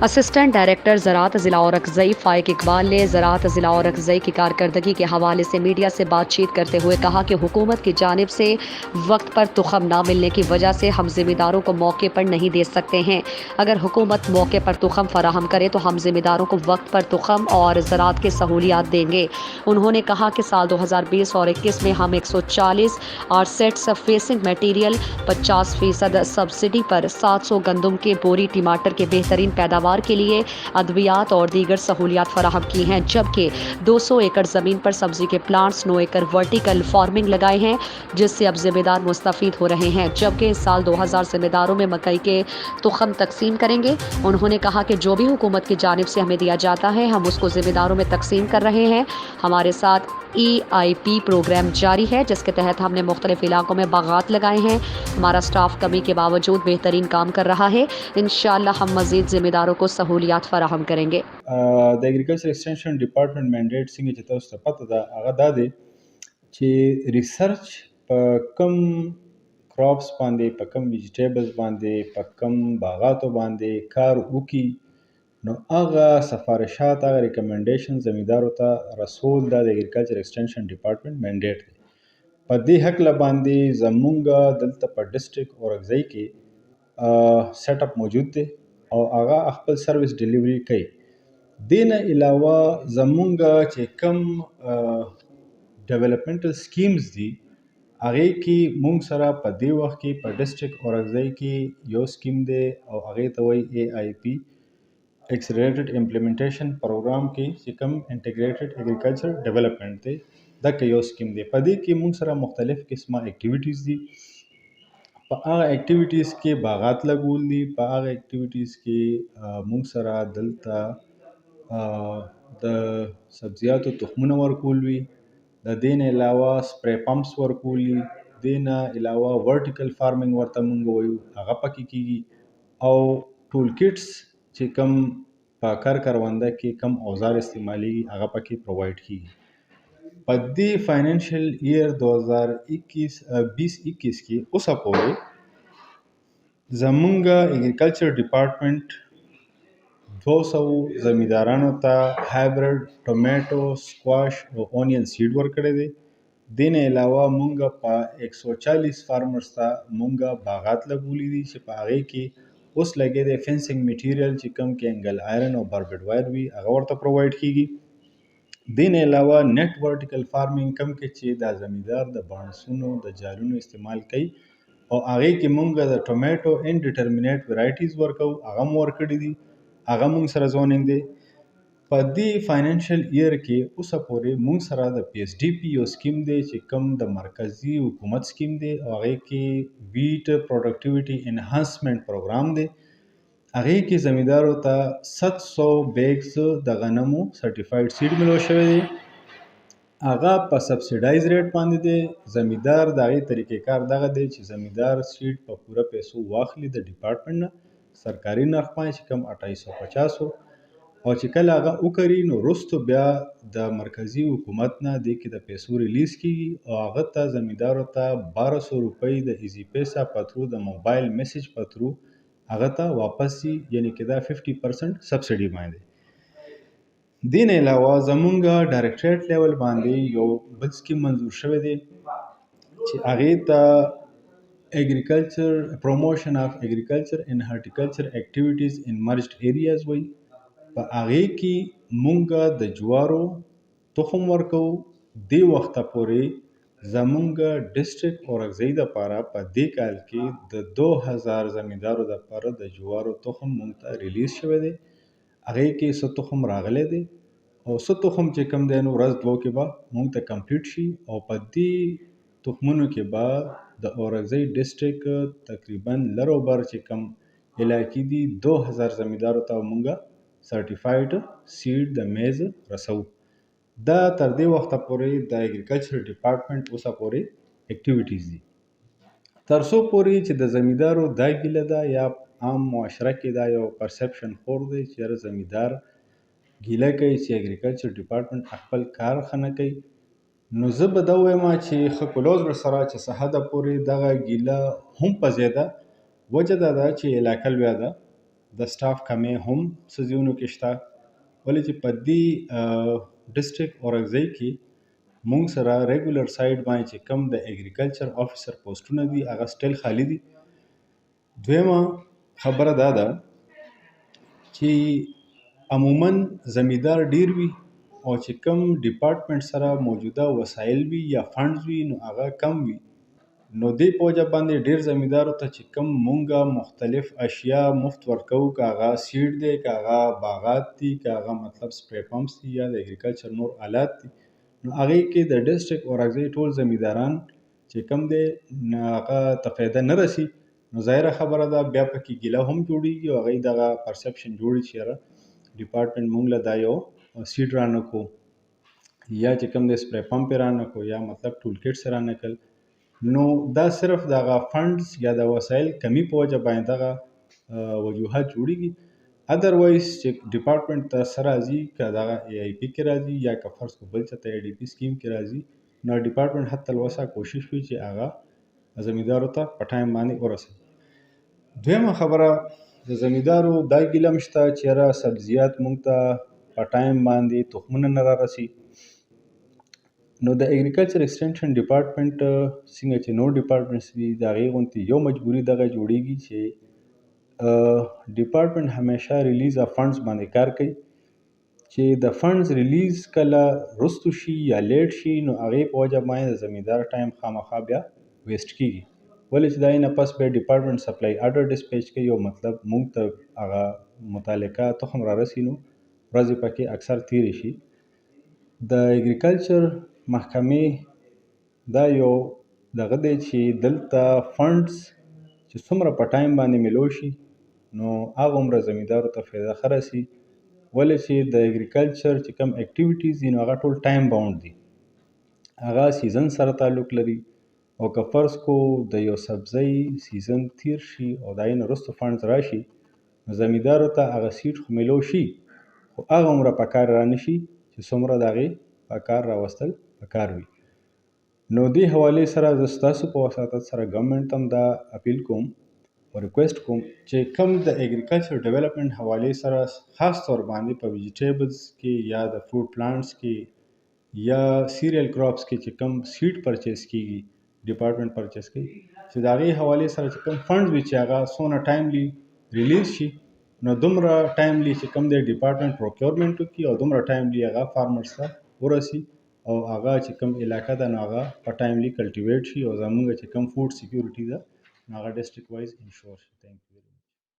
اسسٹنٹ ڈائریکٹر زراعت ضلع اورکزئی فائق اقبال نے زراعت ضلع اورکزئی کی کارکردگی کے حوالے سے میڈیا سے بات چیت کرتے ہوئے کہا کہ حکومت کی جانب سے وقت پر تخم نہ ملنے کی وجہ سے ہم ذمہ داروں کو موقع پر نہیں دے سکتے ہیں۔ اگر حکومت موقع پر تخم فراہم کرے تو ہم ذمہ داروں کو وقت پر تخم اور زراعت کی سہولیات دیں گے۔ انہوں نے کہا کہ سال 2020 اور 21 میں ہم 140 آرسیٹس فیسنگ میٹیریل 50% سبسڈی پر 700 گندم کے بوری ٹماٹر کے بہترین پیداوار کے لیے ادویات اور دیگر سہولیات فراہم کی ہیں، جبکہ 200 ایکڑ زمین پر سبزی کے پلانٹس 9 ایکڑ ورٹیکل فارمنگ لگائے ہیں، جس سے اب ذمہ دار مستفید ہو رہے ہیں، جبکہ اس سال 2000 ذمہ داروں میں مکئی کے تخم تقسیم کریں گے۔ انہوں نے کہا کہ جو بھی حکومت کی جانب سے ہمیں دیا جاتا ہے ہم اس کو ذمہ داروں میں تقسیم کر رہے ہیں۔ ہمارے ساتھ EIP پروگرام جاری ہے، جس کے تحت ہم نے مختلف علاقوں میں باغات لگائے ہیں۔ ہمارا سٹاف کمی کے باوجود بہترین کام کر رہا ہے۔ انشاءاللہ ہم مزید ذمہ داروں کو سہولیات فراہم کریں گے۔ د اګریکلچر ایکسټنشن ډپارټمنټ منډیټ څنګه چې تاسو ته پته ده هغه دا دی چې ریسرچ په کم کراپس باندې، په کم ویجیټیبلز باندې، په کم باغاتو باندې کار وکړي، نو هغه سفارشات، هغه ریکمنډیشن زمیندارو ته رسول دا د اګریکلچر ایکسټنشن ډپارټمنټ منډیټ دی. په دې هکله باندې زمونږ دلته په ډسټرکټ اورکزۍ کې سیټ اپ موجود دی او هغه خپل سروس ډلیوري کوي. دې نه علاوه زمونږ چې کم ډیولپمنټل سکیمز دي هغې کې مونږ سره په دې وخت کې په ډسټرکټ اورکزۍ کې یو سکیم دی او هغې ته وایي AIP ایکسلریټډ امپلیمنټیشن پروګرام کې چې کم انټیګریټډ اګریکلچر ډیولپمنټ دی، دغه یو سکیم دی. په دې کې مونږ سره مختلف قسمه اکټیویټیز دي. په هغه اکټیویټیز کې باغات لګول دي، په هغه اکټیویټیز کې مونږ سره دلته د سبزیاتو تخمونه ورکول وي، د دې نه علاوه سپری پمپس ورکول دي، دې نه علاوه ورټیکل فارمنګ ورته مونږ وایو هغه پکې کیږي، او ټول کټس چې کم په کار کرونده کې کم اوزار استعمالیږي هغه پکې پرووایډ کیږي. په دې فاینانشل ایئر 2020-21 کې اوسه پورې زمونږ اګریکلچر ډپارټمنټ 200 زمیندارانو ته هایبرډ ټومیټو، سکواش او اونین سیډ ورکړی دی. دې نه علاوه مونږ په 140 فارمرز ته مونږ باغات لګولی دي چې په هغې کې اوس لګیا دی فینسنګ میټیریل چې کوم کې انګل آیرن او باربډ وایر وي هغه ورته پرووایډ کیږي. دې نه علاوه نیټ ورټیکل فارمنګ کوم کې چې دا زمیندار د بانسونو د جالونو استعمال کوي او هغې کې مونږ د ټومیټو انډیټرمینیټ ورایټیز ورکوو، هغه مو ورکړي دي، هغه مونږ سره زونینګ دی. په دې فاینانشل ایئر کې اوسه پورې مونږ سره د PSDP یو سکیم دی چې کوم د مرکزی حکومت سکیم دی او هغې کې ویټ پروډکټیویټي انهانسمنټ پروګرام دی. هغې کې زمیندارو ته 700 بیگز د غنمو سرټیفاید سیډ ملو شوی دی، هغه په سبسیډایز ریټ باندې دی. زمیندار د هغې طریقې کار دغه دی چې زمیندار سیډ په پوره پیسو واخلي د ډپارټمنټ نه، سرکاري نرخ باندې چې کوم 2850 او چې کله هغه وکري نو وروستو بیا د مرکزي حکومت نه دې کې د پیسو ریلیز کیږي او هغه ته زمیندارو ته 1200 روپۍ د ایزی پیسا په تھرو د موبایل میسج په تھرو هغه ته واپس شي، یعنی کې دا 50% سبسډي باندې. دې نه علاوه زمونږ ډایرکټریټ لیول باندې یو بل سکیم منظور شوی دی چې هغې ته ایگریکلچر پروموشن آف ایگریکلچر اینڈ هارټیکلچر اکټیویټیز ان مرجډ ایریاز وایي. په هغې کې مونږ د جوارو تخم ورکوو. دې وخته پورې زمونږ ډسټرکټ اورکزۍ دپاره په دې کال کې د 2000 زمیندارو دپاره د جوارو تخم مونږ ته ریلیز شوی دی. هغې کې څه تخم راغلی دی او څه تخم چې کوم دی نو ورځ دوه کې به مونږ ته کمپلیټ شي او په دې تخمونو کې به د اورکزۍ ډسټرکټ تقریبا لر او بر چې کوم علاقې دي 2000 زمیندارو ته مونږ سرټیفاید سیډ د میز رسو. دا تر دې وخته پورې د اګریکلچر ډپارټمنټ اوسه پورې اکټیویټیز دي. تر څو پورې چې د زمیندارو دا ګیله ده یا عام معاشره کې دا یو پرسپشن خور دی چې یاره زمیندار ګیله کوي چې اګریکلچر ډپارټمنټ خپل کار ښه نه کوي، نو زه به دا ووایم چې ښه کلوز ورسره چې څه حده پورې دغه ګیله هم په زیاده وجه دا ده چې علاقه لویه ده د سټاف کمې هم څه ځایونو کې شته. ولې چې په دې ډسټرکټ اورکزۍ کې مونږ سره ریګولر سایډ باندې چې کم د اګریکلچر افیسر پوسټونه دي هغه سټیل خالی دي. دویمه خبره دا ده چې عموما زمیندار ډیر وي او چې کم ډپارټمنټ سره موجوده وسایل وي یا فنډز وي نو هغه کم وي. نو دې په وجه باندې ډیر زمیندارو ته چې کم مونږه مختلف اشیا مفت ورکوو، که هغه سیډ دی، که هغه باغات دي، که هغه مطلب سپری پمپس دي یا د اګریکلچر نور آلات دي، نو هغې کې د ډسټرکټ اورکزۍ ټول زمینداران چې کم دی هغه ته فایده نه رسي. نو ظاهره خبره ده بیا پکې ګیله هم جوړېږي او هغوی دغه پرسپشن جوړي چې یاره ډپارټمنټ مونږ له دا یو سیډ رانه کو یا چې کم دی سپری پمپ یې رانه کو یا مطلب ټول کټس یې رانه کړل. نو دا صرف دغه فنډز یا د وسایل کمی په وجه باندې دغه وجوهات جوړیږي. ادروایز چې ډپارټمنټ ته څه راځي، که دغه ای آی پی کې راځي یا که فرض کو بل څه ته ای ډي پي سکیم کې راځي، نو ډپارټمنټ حتی الوسه کوشش کوي چې هغه زمیندارو ته په ټایم باندې ورسوي. دویمه خبره د زمیندارو دا ګیله هم شته چې یاره سبزیات مونږ ته په ټایم باندې تخمونه نه رارسي. نو د اګریکلچر ایکسټنشن ډپارټمنټ څنګه چې نور ډپارټمنټس دي د هغې غوندې یو مجبوري دغه جوړیږي چې ډپارټمنټ همیشه ریلیز اف فنډز باندې کار کوي. چې د فنډز ریلیز کله رستو شي یا لیټ شي نو هغې په وجه باندې د زمیندار ټایم خامخا بیا ویسټ کیږي. ولې چې د هغې نه پس بیا ډپارټمنټ سپلای آرډر ډسپیچ کوي او مطلب مونږ ته هغه متعلقه تخم رارسي نو ورځې پکې اکثر تیرې شي. د اګریکلچر محکمې دا یو دغه دی چې دلته فنډز چې څومره په ټایم باندې میلو شي نو هغومره زمیندارو ته فایده ښه رسي. ولې چې د اګریکلچر چې کوم اکټیویټیز دي نو هغه ټول ټایم باوند دي، هغه سیزن سره تعلق لري. او که فرض کو د یو سبزی سیزن تیر شي او د هغې نه وروسته فنډز راشي نو زمیندارو ته هغه سیډ خو میلو شي خو هغومره په کار رانشي چې څومره د هغې په کار راوستل پکار وي. نو دې حوالې سره زه ستاسو په وساطت سره ګورنمنټ ته هم دا اپیل کوم او ریکویسټ کوم چې کم د اګریکلچر ډیولپمنټ حوالې سره خاص طور باندې په ویجیټیبلز کې یا د فروټ پلانټس کې یا سیریل کراپس کې چې کم سیډ پرچیز کیږي ډپارټمنټ پرچیز کوي، چې د هغې حوالې سره چې کم فنډز وي چې هغه څونه ټایملی ریلیز شي نو دومره ټایملی چې کم دی ډپارټمنټ پروکیورمنټ وکړي او دومره ټایملی هغه فارمرز ته ورسي او هغه چې کم علاقه ده نو هغه په ټایملی کلټیویټ شي او زمونږ چې کم فوډ سکیورټي ده نو هغه ډسټرکټ وایز انشور شي. تھینک یو.